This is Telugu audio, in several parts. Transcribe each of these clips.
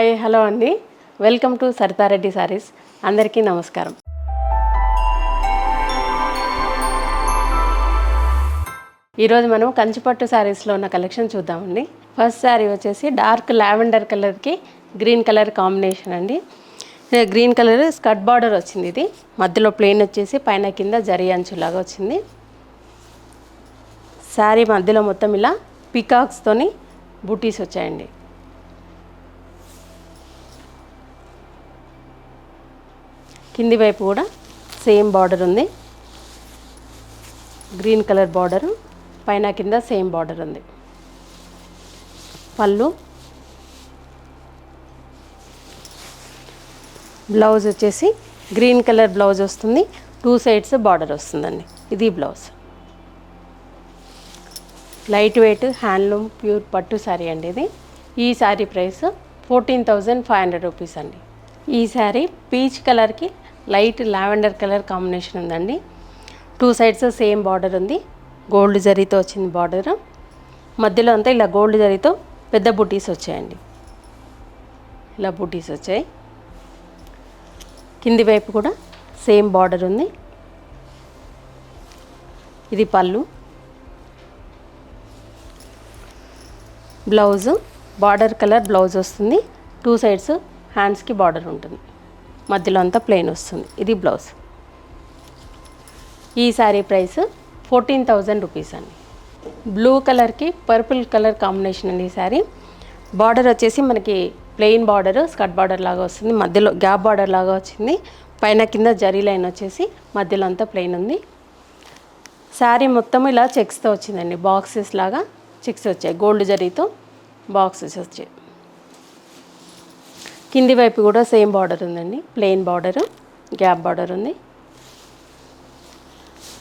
హాయ్ హలో అండి, వెల్కమ్ టు సరితారెడ్డి సారీస్. అందరికీ నమస్కారం. ఈరోజు మనం కంచిపట్టు శారీస్లో ఉన్న కలెక్షన్ చూద్దామండి. ఫస్ట్ శారీ వచ్చేసి డార్క్ లావెండర్ కలర్కి గ్రీన్ కలర్ కాంబినేషన్ అండి. గ్రీన్ కలర్ స్కర్ట్ బార్డర్ వచ్చింది. ఇది మధ్యలో ప్లెయిన్ వచ్చేసి పైన కింద జరీ అంచులాగా వచ్చింది. శారీ మధ్యలో మొత్తం ఇలా పికాక్స్తోని బూటీస్ వచ్చాయండి. కింది వైపు కూడా సేమ్ బార్డర్ ఉంది. గ్రీన్ కలర్ బార్డరు పైన కింద సేమ్ బార్డర్ ఉంది. పళ్ళు, బ్లౌజ్ వచ్చేసి గ్రీన్ కలర్ బ్లౌజ్ వస్తుంది. 2 సైడ్స్ బార్డర్ వస్తుందండి. ఇది blouse. Light weight handloom pure పట్టు శారీ అండి ఇది. ఈ శారీ ప్రైస్ 14,500 రూపీస్ అండి. ఈ శారీ పీచ్ కలర్కి లైట్ లావెండర్ కలర్ కాంబినేషన్ ఉందండి. 2 సైడ్స్ సేమ్ బార్డర్ ఉంది. గోల్డ్ జరీతో వచ్చింది బార్డర్. మధ్యలో అంతా ఇలా గోల్డ్ జరీతో పెద్ద బూటీస్ వచ్చాయండి. ఇలా బూటీస్ వచ్చాయి. కింది వైపు కూడా సేమ్ బార్డర్ ఉంది. ఇది పళ్ళు. బ్లౌజు బార్డర్ కలర్ బ్లౌజ్ వస్తుంది. 2 సైడ్స్ హ్యాండ్స్కి బార్డర్ ఉంటుంది. మధ్యలో అంతా ప్లెయిన్ వస్తుంది. ఇది బ్లౌజ్. ఈ శారీ ప్రైస్ 14,000 రూపీస్ అండి. బ్లూ కలర్కి పర్పుల్ కలర్ కాంబినేషన్ అండి ఈ శారీ. బార్డర్ వచ్చేసి మనకి ప్లెయిన్ బార్డర్, స్కర్ట్ బార్డర్ లాగా వస్తుంది. మధ్యలో గ్యాప్ బార్డర్ లాగా వచ్చింది. పైన కింద జరీ లైన్ వచ్చేసి మధ్యలో అంతా ప్లెయిన్ ఉంది. శారీ మొత్తం ఇలా చెక్స్తో వచ్చిందండి. బాక్సెస్ లాగా చెక్స్ వచ్చాయి. గోల్డ్ జరీతో బాక్సెస్ వచ్చాయి. కింది వైపు కూడా సేమ్ బార్డర్ ఉందండి. ప్లెయిన్ బార్డరు, గ్యాప్ బార్డర్ ఉంది.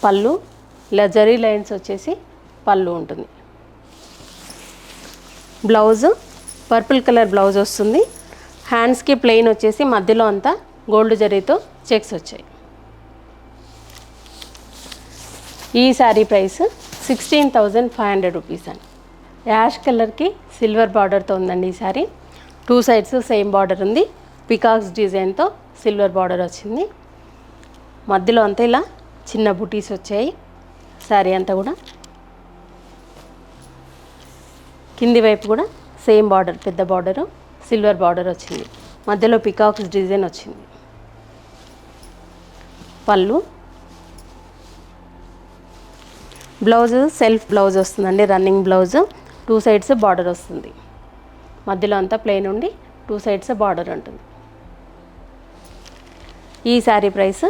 పళ్ళు ఇలా జరీ లైన్స్ వచ్చేసి పళ్ళు ఉంటుంది. బ్లౌజు పర్పుల్ కలర్ బ్లౌజ్ వస్తుంది. హ్యాండ్స్కి ప్లెయిన్ వచ్చేసి మధ్యలో అంతా గోల్డ్ జరీతో చెక్స్ వచ్చాయి. ఈ శారీ ప్రైస్ 16,500 రూపీస్ అండి. యాష్ కలర్కి సిల్వర్ బార్డర్తో ఉందండి ఈ శారీ. 2 సైడ్స్ సేమ్ బార్డర్ ఉంది. పికాక్స్ డిజైన్తో సిల్వర్ బార్డర్ వచ్చింది. మధ్యలో అంతా ఇలా చిన్న బూటీస్ వచ్చాయి. శారీ అంతా కూడా కింది వైపు కూడా సేమ్ బార్డర్, పెద్ద బార్డరు, సిల్వర్ బార్డర్ వచ్చింది. మధ్యలో పికాక్స్ డిజైన్ వచ్చింది. పళ్ళు, బ్లౌజ్ సెల్ఫ్ బ్లౌజ్ వస్తుందండి. Running blouse. 2 సైడ్స్ బార్డర్ వస్తుంది. మధ్యలో అంతా ప్లెయిన్ ఉండి 2 సైడ్స్ బార్డర్ ఉంటుంది. ఈ శారీ ప్రైస్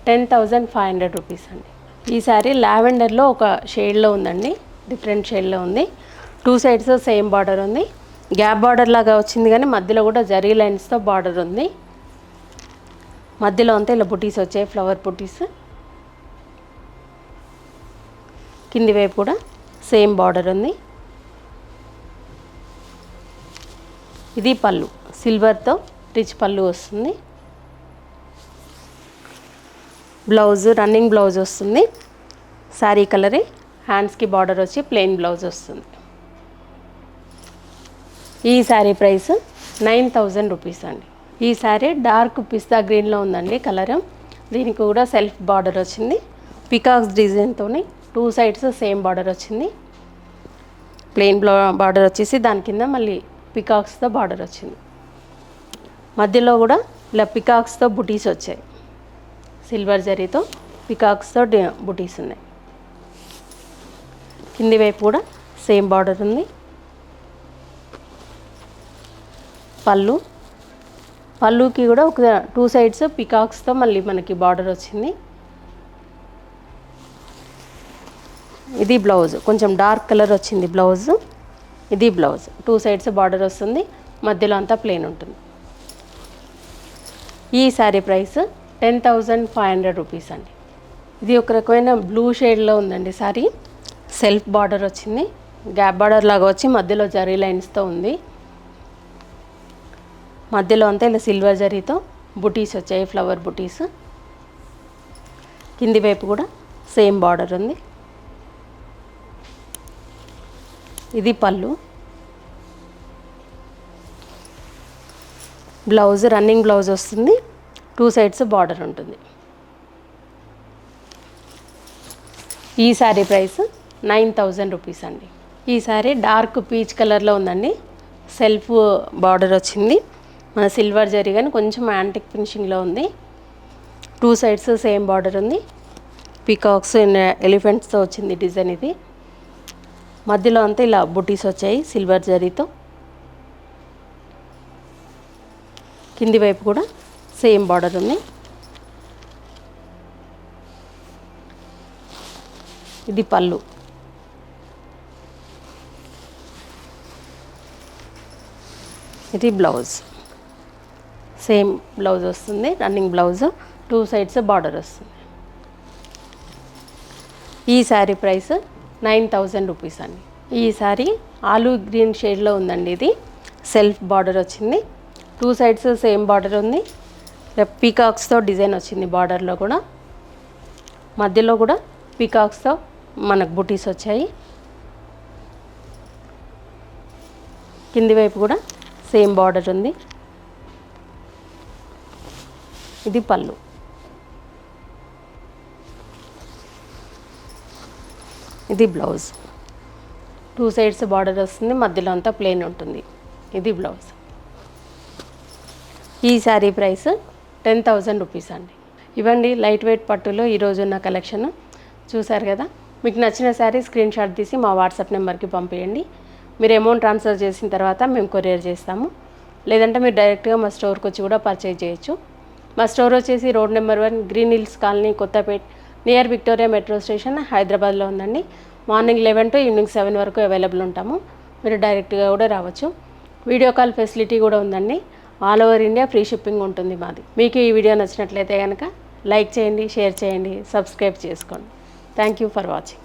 10,500 రూపీస్ అండి. ఈ శారీ లావెండర్లో ఒక షేడ్లో ఉందండి. డిఫరెంట్ షేడ్లో ఉంది. 2 సైడ్స్ సేమ్ బార్డర్ ఉంది. గ్యాప్ బార్డర్ లాగా వచ్చింది కానీ మధ్యలో కూడా జరీ లైన్స్తో బార్డర్ ఉంది. మధ్యలో అంతా ఇలా బుటీస్ వచ్చాయి, ఫ్లవర్ బుటీస్. కింది వైపు కూడా సేమ్ బార్డర్ ఉంది. ఇది పళ్ళు, సిల్వర్తో రిచ్ పళ్ళు వస్తుంది. బ్లౌజ్ రన్నింగ్ బ్లౌజ్ వస్తుంది. శారీ కలరే. హ్యాండ్స్కి బార్డర్ వచ్చి ప్లెయిన్ బ్లౌజ్ వస్తుంది. ఈ శారీ ప్రైస్ 9,000 రూపీస్ అండి. ఈ శారీ డార్క్ పిస్తా గ్రీన్లో ఉందండి కలర్. దీనికి కూడా సెల్ఫ్ బార్డర్ వచ్చింది. పికాక్స్ డిజైన్తో 2 సైడ్స్ సేమ్ బార్డర్ వచ్చింది. ప్లెయిన్ బార్డర్ వచ్చేసి దాని కింద మళ్ళీ పికాక్స్తో బార్డర్ వచ్చింది. మధ్యలో కూడా ఇలా పికాక్స్తో బుటీస్ వచ్చాయి. సిల్వర్ జరీతో పికాక్స్తో బుటీస్ ఉన్నాయి. కింది వైపు కూడా సేమ్ బార్డర్ ఉంది. పళ్ళు, పళ్ళుకి కూడా ఒక 2 సైడ్స్ పికాక్స్తో మళ్ళీ మనకి బార్డర్ వచ్చింది. ఇది బ్లౌజ్. కొంచెం డార్క్ కలర్ వచ్చింది బ్లౌజ్. ఇది బ్లౌజ్. 2 సైడ్స్ బార్డర్ వస్తుంది. మధ్యలో అంతా ప్లెయిన్ ఉంటుంది. ఈ శారీ ప్రైస్ 10,500 రూపీస్ అండి. ఇది ఒక రకమైన బ్లూ షేడ్లో ఉందండి శారీ. సెల్ఫ్ బార్డర్ వచ్చింది. గ్యాప్ బార్డర్ లాగా వచ్చి మధ్యలో జరీ లైన్స్తో ఉంది. మధ్యలో అంతా ఇలా సిల్వర్ జరీతో బుటీస్ వచ్చాయి, ఫ్లవర్ బుటీస్. కింది వైపు కూడా సేమ్ బార్డర్ ఉంది. ఇది పళ్ళు. బ్లౌజ్ రన్నింగ్ బ్లౌజ్ వస్తుంది, 2 సైడ్స్ బార్డర్ ఉంటుంది. ఈ శారీ ప్రైస్ 9000 రూపీస్ అండి. ఈ శారీ డార్క్ పీచ్ కలర్లో ఉందండి. సెల్ఫ్ బార్డర్ వచ్చింది, మన సిల్వర్ జరీ కానీ కొంచెం యాంటిక్ ఫినిషింగ్లో ఉంది. 2 సైడ్స్ సేమ్ బార్డర్ ఉంది. పీకాక్స్ ఎలిఫెంట్స్తో వచ్చింది డిజైన్. ఇది మధ్యలో అంతా ఇలా బుటీస్ వచ్చాయి సిల్వర్ జరీతో. కింది వైపు కూడా సేమ్ బార్డర్ ఉంది. ఇది పళ్ళు. ఇది బ్లౌజ్, సేమ్ బ్లౌజ్ వస్తుంది, రన్నింగ్ బ్లౌజ్, 2 సైడ్స్ బార్డర్ వస్తుంది. ఈ శారీ ప్రైస్ 9000 రూపీస్ అండి. ఈ శారీ ఆలూ గ్రీన్ షేడ్లో ఉందండి. ఇది సెల్ఫ్ బార్డర్ వచ్చింది, 2 సైడ్స్ సేమ్ బార్డర్ ఉంది. పీకాక్స్తో డిజైన్ వచ్చింది బార్డర్లో కూడా. మధ్యలో కూడా పీకాక్స్తో మనకు బుటీస్ వచ్చాయి. కింది వైపు కూడా సేమ్ బార్డర్ ఉంది. ఇది పళ్ళు. ఇది బ్లౌజ్, 2 సైడ్స్ బార్డర్ వస్తుంది, మధ్యలో అంతా ప్లెయిన్ ఉంటుంది. ఇది బ్లౌజ్. ఈ శారీ ప్రైస్ 10000 రూపీస్ అండి. ఇవ్వండి లైట్ వెయిట్ పట్టులో ఈరోజు ఉన్న కలెక్షన్ చూసారు కదా. మీకు నచ్చిన శారీ స్క్రీన్ షాట్ తీసి మా వాట్సాప్ నెంబర్కి పంపించండి. మీరు అమౌంట్ ట్రాన్స్ఫర్ చేసిన తర్వాత మేము కొరియర్ చేస్తాము. లేదంటే మీరు డైరెక్ట్గా మా స్టోర్కి వచ్చి కూడా పర్చేజ్ చేయొచ్చు. మా స్టోర్ వచ్చేసి road number 1 green hills colony, Kothapet, near Victoria metro station, హైదరాబాద్లో ఉందండి. మార్నింగ్ 11 to ఈవినింగ్ 7 వరకు అవైలబుల్ ఉంటాము. మీరు డైరెక్ట్గా కూడా రావచ్చు. వీడియో కాల్ ఫెసిలిటీ కూడా ఉందండి. All over India free shipping ఉంటుంది మాది. మీకు ఈ వీడియో నచ్చినట్లయితే కనుక లైక్ చేయండి, షేర్ చేయండి, సబ్స్క్రైబ్ చేసుకోండి. Thank you for watching.